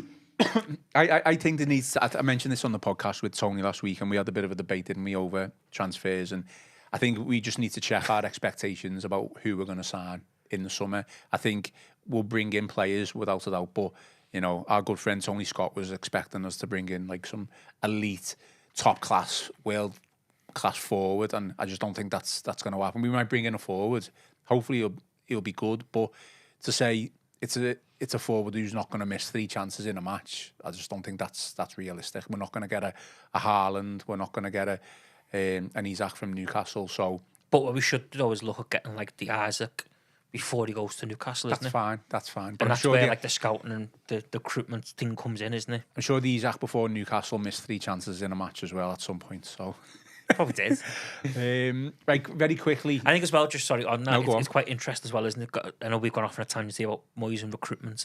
I think there needs. I mentioned this on the podcast with Tony last week, and we had a bit of a debate, didn't we, over transfers? And I think we just need to check our expectations about who we're going to sign in the summer. I think we'll bring in players without a doubt, but our good friend Tony Scott was expecting us to bring in some elite, top class, world class forward, and I just don't think that's going to happen. We might bring in a forward. Hopefully he'll be good, but to say it's a forward who's not going to miss 3 chances in a match, I just don't think that's realistic. We're not going to get a Haaland. We're not going to get an Isak from Newcastle. So, but what we should always look at getting the Isaac before he goes to Newcastle, That's isn't it? fine. That's fine. But And I'm that's sure where like the scouting and the recruitment thing comes in, isn't it? I'm sure the Isaac before Newcastle missed 3 chances in a match as well at some point. So, Probably did. right, very quickly. I think as well, just sorry on that, No, go it's quite interesting as well, isn't it? I know we've gone off on a tangent here about Moyes and recruitment,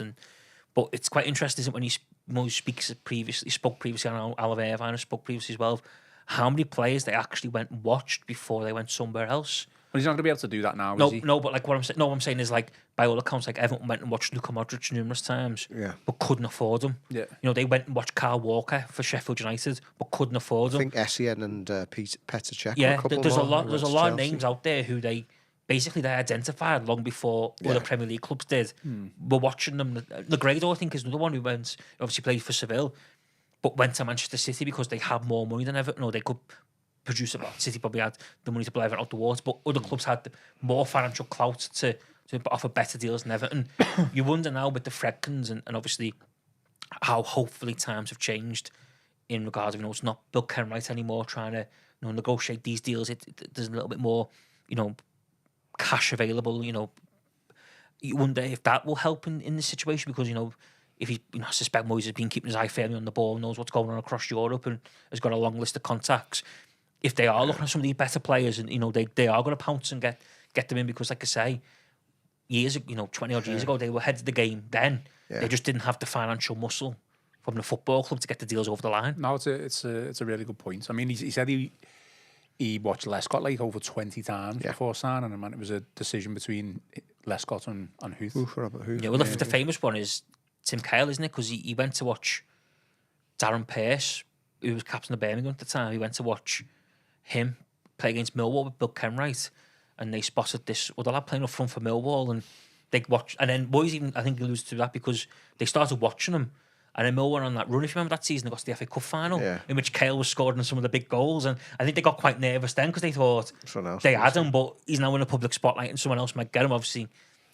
but it's quite interesting, isn't it, when Moyes spoke previously on Oliver Irvine and spoke previously as well, of how many players they actually went and watched before they went somewhere else. Well, he's not going to be able to do that now, No, is he? no, but like what I'm saying is like by all accounts, like Everton went and watched Luka Modric numerous times, but couldn't afford him. Yeah. You know, they went and watched Kyle Walker for Sheffield United, but couldn't afford him. I think Essien and Petr Cech. Yeah, there's a lot of of names out there who they identified long before other Premier League clubs did. We're watching them. Negredo, I think, is another one who obviously played for Seville, but went to Manchester City because they had more money than Everton, or they could produce about. City probably had the money to blow Everton out the water, but other clubs had more financial clout to offer better deals than Everton. You wonder now with the Fredkins and obviously how hopefully times have changed in regards of, it's not Bill Kenwright anymore trying to negotiate these deals. There's a little bit more, cash available. You wonder if that will help in this situation, because if he, I suspect Moyes has been keeping his eye firmly on the ball, knows what's going on across Europe, and has got a long list of contacts. If they are looking at some of these better players, and they are going to pounce and get them in, because, like I say, 20 odd years ago, they were heads of the game. Then they just didn't have the financial muscle from the football club to get the deals over the line. No, it's a really good point. I mean, he said he watched Lescott like over 20 times before signing him, and it was a decision between Lescott and Huth. Yeah, well, the famous one is Tim Cahill, isn't it? Because he went to watch Darren Pearce, who was captain of Birmingham at the time. He went to watch him play against Millwall with Bill Kenwright, and they spotted this other lad playing up front for Millwall, and they watched. And then Moyes even, I think, alluded to that, because they started watching him. And then Millwall were on that run, if you remember that season, they got to the FA Cup final, in which Cahill was scoring some of the big goals. And I think they got quite nervous then, because they thought they had him, but he's now in a public spotlight and someone else might get him. Obviously,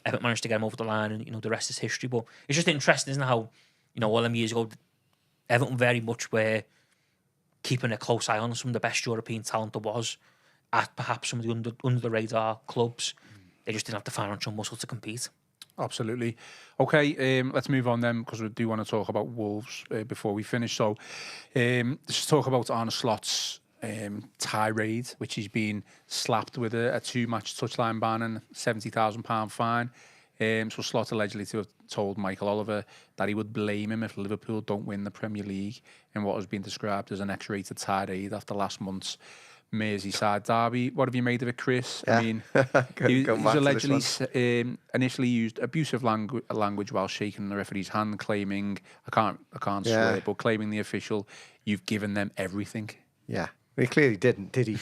Everton managed to get him over the line, and the rest is history. But it's just interesting, isn't it, how, all them years ago, Everton very much were keeping a close eye on some of the best European talent there was at perhaps some of the under the radar clubs. They just didn't have the financial muscle to compete. Absolutely. Okay, let's move on then, because we do want to talk about Wolves before we finish. So let's talk about Arne Slot's tirade, which he's been slapped with a 2-match touchline ban and £70,000 fine. So Slot allegedly to have told Michael Oliver that he would blame him if Liverpool don't win the Premier League in what has been described as an X-rated tirade after last month's Merseyside Derby. What have you made of it, Chris? I mean, he's allegedly initially used abusive language while shaking the referee's hand, claiming, I can't swear, but claiming the official, you've given them everything. Yeah, he clearly didn't, did he?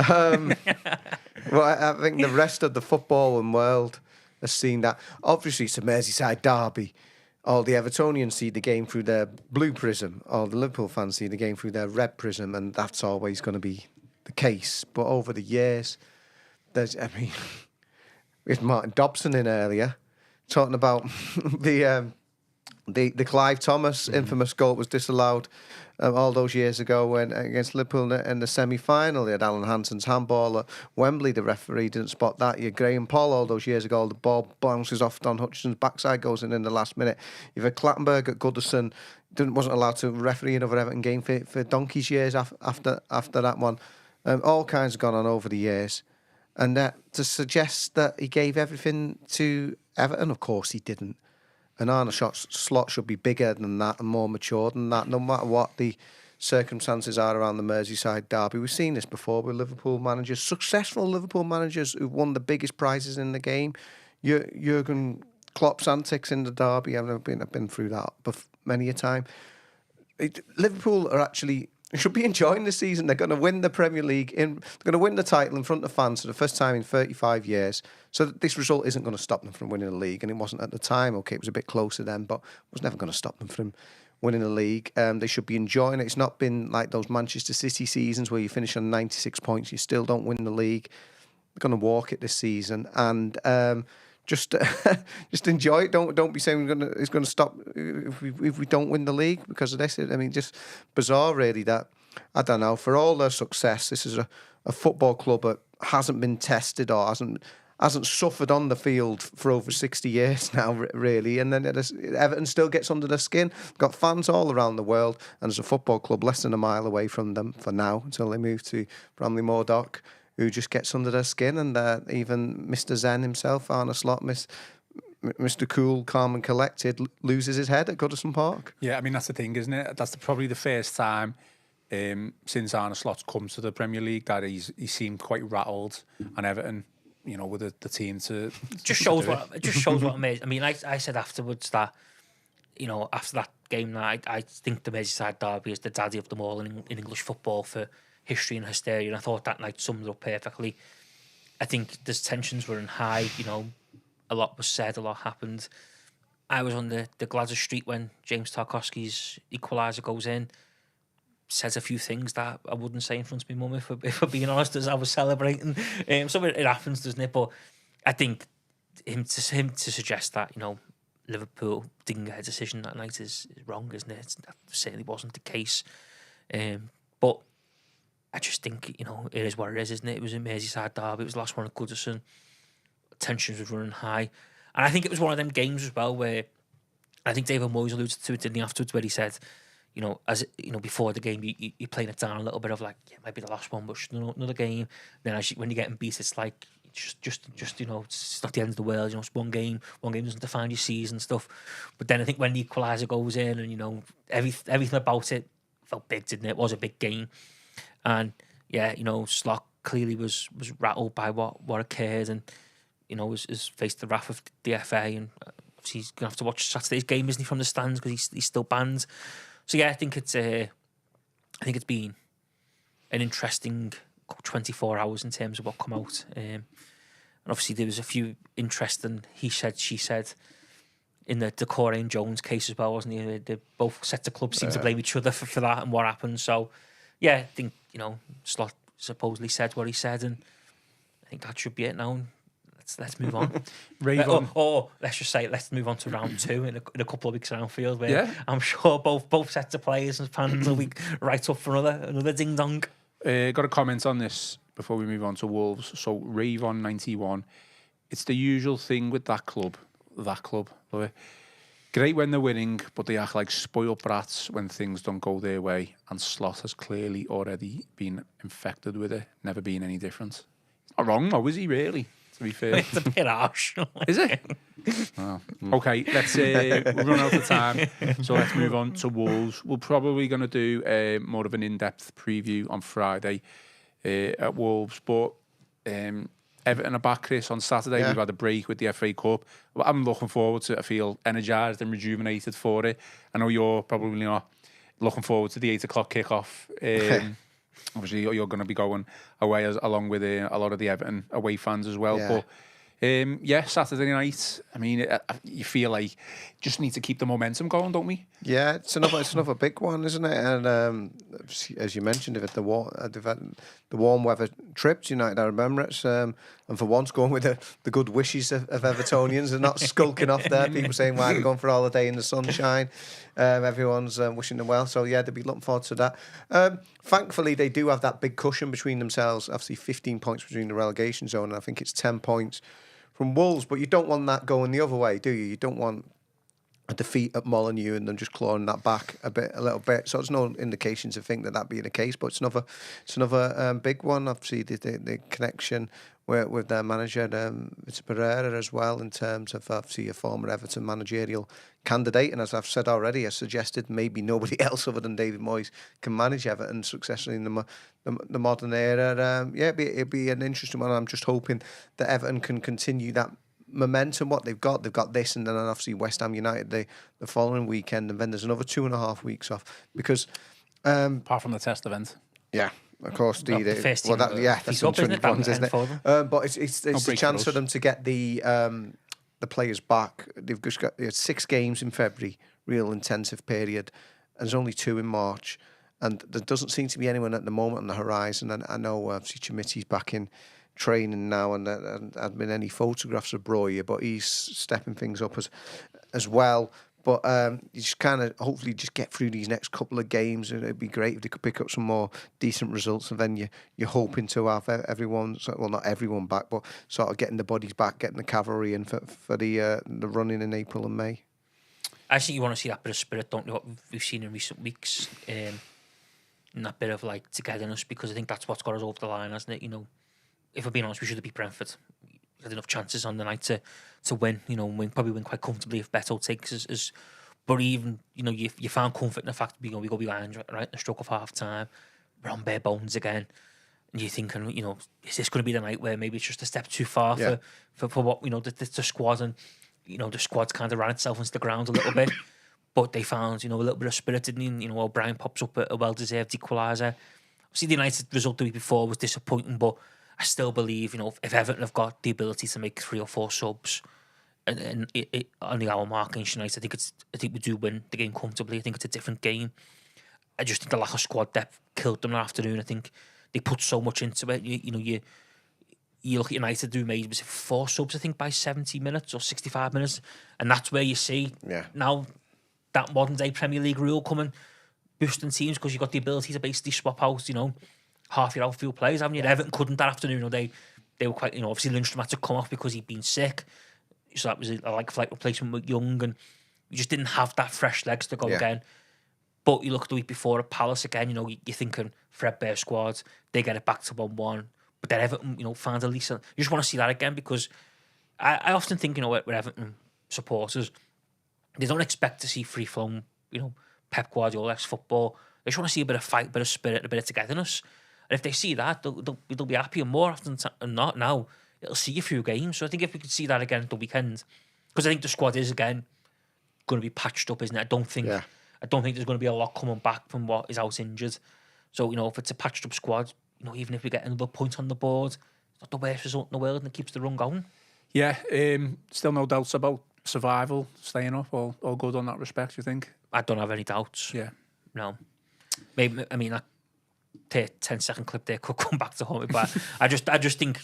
Well, I think the rest of the footballing world has seen that. Obviously, it's a Merseyside derby. All the Evertonians see the game through their blue prism. All the Liverpool fans see the game through their red prism, and that's always going to be the case. But over the years, we had Martin Dobson in earlier talking about the Clive Thomas infamous goal was disallowed all those years ago when against Liverpool in the semi-final. They had Alan Hansen's handball at Wembley. The referee didn't spot that. You had Graham Paul all those years ago. The ball bounces off Don Hutchinson's backside, goes in the last minute. You've had Clattenburg at Goodison. Wasn't allowed to referee another Everton game for donkey's years after that one. All kinds have gone on over the years. And to suggest that he gave everything to Everton, of course he didn't. And Arne Slot should be bigger than that and more mature than that, no matter what the circumstances are around the Merseyside derby. We've seen this before with Liverpool managers, successful Liverpool managers who've won the biggest prizes in the game. Jurgen Klopp's antics in the derby, I've been through that many a time. Liverpool should be enjoying the season. They're going to win the Premier League. They're going to win the title in front of fans for the first time in 35 years. So this result isn't going to stop them from winning the league. And it wasn't at the time. Okay, it was a bit closer then, but it was never going to stop them from winning the league. They should be enjoying it. It's not been like those Manchester City seasons where you finish on 96 points, you still don't win the league. They're going to walk it this season. And just enjoy it. Don't be saying it's going to stop if we don't win the league because of this. I mean, just bizarre, really. That I don't know. For all their success, this is a football club that hasn't been tested or hasn't suffered on the field for over 60 years now, really. And then Everton still gets under their skin. Got fans all around the world, and there's a football club less than a mile away from them for now until they move to Bramley Moordock, who just gets under their skin. And even Mr. Zen himself, Arne Slot, Mr. Cool, calm and collected, loses his head at Goodison Park. Yeah, I mean, that's the thing, isn't it? That's probably the first time since Arne Slot's come to the Premier League that he seemed quite rattled, and Everton, you know, with the team to just shows what amazing. I mean, I said afterwards that, you know, after that game, that I think the Merseyside Derby is the daddy of them all in English football for history and hysteria, and I thought that night summed it up perfectly. I think the tensions were in high, you know, a lot was said, a lot happened. I was on the Gladys Street when James Tarkowski's equaliser goes in. Says a few things that I wouldn't say in front of my mum if we're being honest, as I was celebrating. So it happens, doesn't it? But I think him to suggest that, you know, Liverpool didn't get a decision that night is wrong, isn't it? That certainly wasn't the case. But I just think, you know, it is what it is, isn't it? It was a Merseyside Derby. It was the last one at Goodison. Tensions were running high. And I think it was one of them games as well where I think David Moyes alluded to it, didn't he, afterwards, where he said, you know, as you know, before the game, you're playing it down a little bit of like, yeah, maybe the last one, but another game. Then when you're getting beat, it's like just you know, it's not the end of the world. You know, it's one game doesn't define your season and stuff. But then I think when the equaliser goes in, and you know, everything about it felt big, didn't it? It was a big game, and yeah, you know, Slot clearly was rattled by what occurred, and you know, has faced the wrath of the FA, and obviously he's gonna have to watch Saturday's game, isn't he, from the stands, because he's still banned. So yeah, I think it's been an interesting 24 hours in terms of what come out. And obviously there was a few interesting he said, she said in the Corey Jones case as well, wasn't he? They both sets of clubs seem to blame each other for that and what happened. So yeah, I think, you know, Slot supposedly said what he said, and I think that should be it now. Let's move on. Or let's just say let's move on to round 2 in a couple of weeks at Anfield, where I'm sure both sets of players and fans will be right up for another ding dong. Got a comment on this before we move on to Wolves. So Ravon 91, it's the usual thing with that club. Great when they're winning, but they act like spoiled brats when things don't go their way. And Slot has clearly already been infected with it. Never been any different. Not wrong, though, is he really? To be fair, it's a bit harsh. Is it? Oh. Okay, let's we're running out of time, so let's move on to Wolves. We're probably going to do more of an in-depth preview on Friday at Wolves, but Everton are back, Chris, on Saturday. We've had a break with the FA Cup. I'm looking forward to it. I feel energised and rejuvenated for it. I know you're probably not looking forward to the 8 o'clock kickoff. Obviously, you're going to be going away along with a lot of the Everton away fans as well. Yeah. But Saturday night, I mean, you feel like just need to keep the momentum going, don't we? Yeah, it's another big one, isn't it? And as you mentioned, they've had the warm weather trip to United Arab Emirates, and for once going with the good wishes of Evertonians and not skulking off there. People saying why they're going for a holiday in the sunshine. Everyone's wishing them well. So yeah, they'll be looking forward to that. Thankfully, they do have that big cushion between themselves. Obviously, 15 points between the relegation zone, and I think it's 10 points from Wolves. But you don't want that going the other way, do you? You don't want a defeat at Molineux and then just clawing that back a little bit. So there's no indication to think that being the case. But it's another big one. Obviously, the connection with their manager, it's Pereira as well, in terms of obviously a former Everton managerial candidate. And as I've said already, I suggested maybe nobody else other than David Moyes can manage Everton successfully in the modern era. It'd be an interesting one. I'm just hoping that Everton can continue that momentum. What they've got this, and then obviously West Ham United the following weekend, and then there's another 2.5 weeks off because apart from the test event. Yeah. Of course, the first team. That's some ones, isn't it? But it's a chance for them to get the players back. They've just got 6 games in February, real intensive period, and there's only 2 in March, and there doesn't seem to be anyone at the moment on the horizon. And I know obviously Chimitti's back in training now, and there haven't been any photographs of Broya, but he's stepping things up as well. But you just kind of hopefully just get through these next couple of games, and it'd be great if they could pick up some more decent results. And then you're hoping to have everyone, well, not everyone back, but sort of getting the bodies back, getting the cavalry in for the running in April and May. I think you want to see that bit of spirit, don't you? What we've seen in recent weeks, and that bit of like togetherness, because I think that's what's got us over the line, hasn't it? You know, if we're being honest, we should have beat Brentford. We had enough chances on the night to win. You know, probably win quite comfortably if Beto takes us. But even, you know, you found comfort in the fact that we go behind right in the stroke of half time. We're on bare bones again, and you're thinking, you know, is this going to be the night where maybe it's just a step too far for what, you know, the squad, and you know the squad's kind of ran itself into the ground a little bit. But they found, you know, a little bit of spirit, didn't they? You know, O'Brien pops up a well-deserved equaliser. Obviously, the United result the week before was disappointing, but I still believe, you know, if Everton have got the ability to make 3 or 4 subs and on the hour mark against United, I think we do win the game comfortably. I think it's a different game. I just think the lack of squad depth killed them that afternoon. I think they put so much into it. You look at United, who made 4 subs, I think, by 70 minutes or 65 minutes, and that's where you see now that modern day Premier League rule coming, boosting teams, because you've got the ability to basically swap out, you know, half your outfield players, haven't you? Everton couldn't that afternoon. You know, they were quite, you know, obviously Lundstram had to come off because he'd been sick, so that was a like-for-like replacement with Young, and you just didn't have that fresh legs to go again. But you look at the week before at Palace again, you know, you're thinking threadbare squad, they get it back to 1-1, but then Everton, you know, found at least. You just want to see that again, because I often think, you know, with Everton supporters, they don't expect to see free-flowing, you know, Pep Guardiola-esque football. They just want to see a bit of fight, a bit of spirit, a bit of togetherness. And if they see that, they'll be happy, and more often than not now, it'll see a few games. So I think if we could see that again at the weekend, because I think the squad is, again, going to be patched up, isn't it? I don't think there's going to be a lot coming back from what is out injured. So, you know, if it's a patched up squad, you know, even if we get another point on the board, it's not the worst result in the world, and it keeps the run going. Yeah, still no doubts about survival, staying up, all good on that respect, you think? I don't have any doubts. Yeah. No. Maybe, I mean, that 10-second clip there could come back to haunt me, but I just think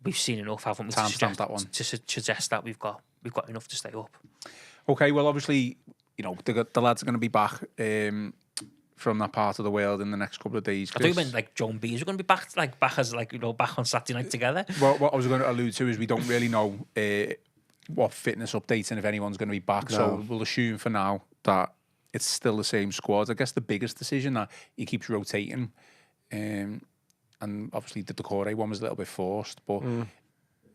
we've seen enough, haven't we? Time stamp that one. To suggest that we've got enough to stay up. Okay, well, obviously, you know, the lads are going to be back from that part of the world in the next couple of days. I thought you meant like Joan Bees are going to be back back on Saturday night together. Well, what I was going to allude to is we don't really know what fitness updates and if anyone's going to be back. No. So we'll assume for now that it's still the same squad. I guess the biggest decision that he keeps rotating, and obviously the Decore one was a little bit forced, but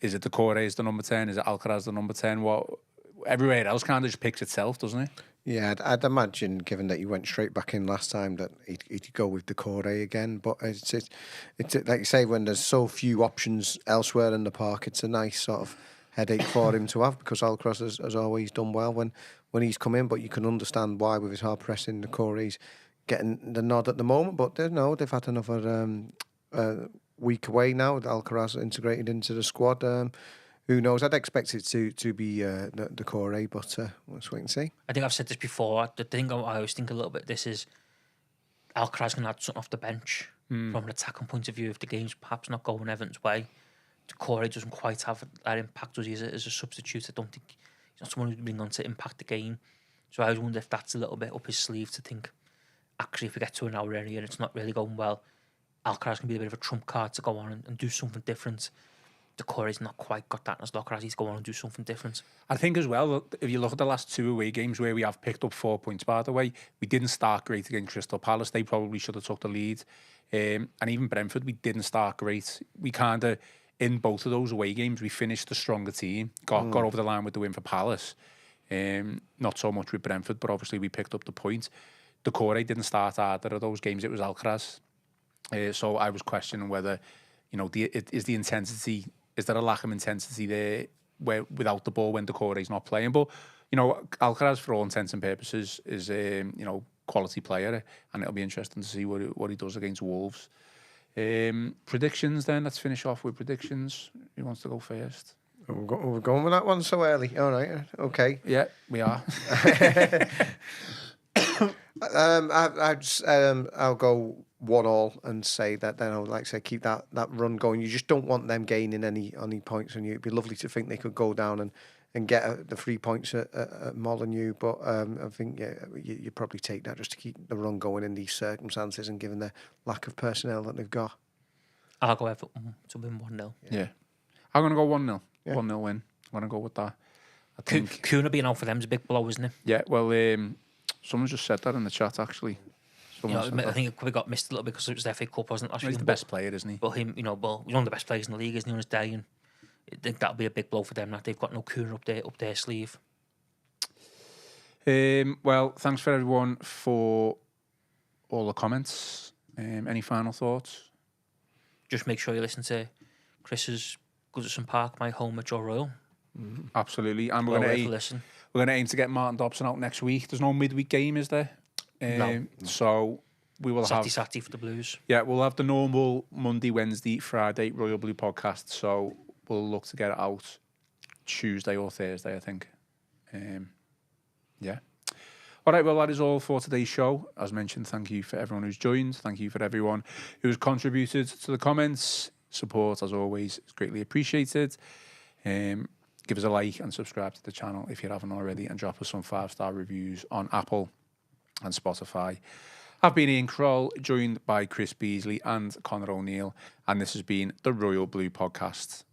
is it Decore as the number 10? Is it Alcaraz the number 10? What everywhere else kind of just picks itself, doesn't it? Yeah, I'd imagine, given that you went straight back in last time, that he'd go with Decore again. But it's like you say, when there's so few options elsewhere in the park, it's a nice sort of headache for him to have, because Alcaraz has always done well when he's come in. But you can understand why, with his hard pressing, Decore's getting the nod at the moment. But they've had another week away now. Alcaraz integrated into the squad. Who knows? I'd expect it to be Decore, but let's wait and see. I think I've said this before. The thing I always think a little bit this is Alcaraz can add something off the bench from an attacking point of view if the game's perhaps not going Everton's way. Decore doesn't quite have that impact, does he, as a substitute? I don't think he's not someone who's bring on to impact the game. So I always wonder if that's a little bit up his sleeve, to think, actually, if we get to an hour earlier and it's not really going well, Alcaraz can be a bit of a trump card to go on and do something different. Decore's not quite got that as Alcaraz. He's going on and do something different. I think as well, if you look at the last 2 away games where we have picked up 4 points, by the way, we didn't start great against Crystal Palace. They probably should have took the lead. And even Brentford, we didn't start great. We kind of, in both of those away games, we finished the stronger team. Got over the line with the win for Palace. Not so much with Brentford, but obviously we picked up the point. Decore didn't start either of those games. It was Alcaraz. So I was questioning whether, you know, is the intensity... Is there a lack of intensity there without the ball when Decore's not playing? But, you know, Alcaraz, for all intents and purposes, is a quality player, and it'll be interesting to see what he does against Wolves. Predictions then. Let's finish off with predictions. Who wants to go first? We're going with that one so early. All right. Okay. Yeah, we are. I'll go 1-1 and say that then I would like to say keep that run going. You just don't want them gaining any points on you. It'd be lovely to think they could go down and get the 3 points at Molineux. But I think you probably take that just to keep the run going in these circumstances and given the lack of personnel that they've got. I'll go Everton to win 1-0. Yeah. I'm going to go 1-0. Yeah. 1-0 win. I'm going to go with that. I think. Kuna being out for them is a big blow, isn't it? Yeah, well, someone just said that in the chat, actually. I think it probably got missed a little bit because it was the FA Cup, wasn't it, last year? He's the best player, isn't he? But him, he's one of the best players in the league, isn't he, on his day? And I think that'll be a big blow for them, that they've got no Kuna up their sleeve. Well, thanks for everyone for all the comments. Any final thoughts? Just make sure you listen to Chris's Goodison Park, My Home at Joe Royal. Absolutely. And we're going to aim to get Martin Dobson out next week. There's no midweek game, is there? No. So we will have Saturday for the Blues. Yeah, we'll have the normal Monday, Wednesday, Friday Royal Blue podcast. So we'll look to get it out Tuesday or Thursday, I think. Yeah. All right, well, that is all for today's show. As mentioned, thank you for everyone who's joined. Thank you for everyone who's contributed to the comments. Support, as always, is greatly appreciated. Give us a like and subscribe to the channel if you haven't already, and drop us some 5-star reviews on Apple and Spotify. I've been Ian Croll, joined by Chris Beesley and Connor O'Neill, and this has been the Royal Blue Podcast.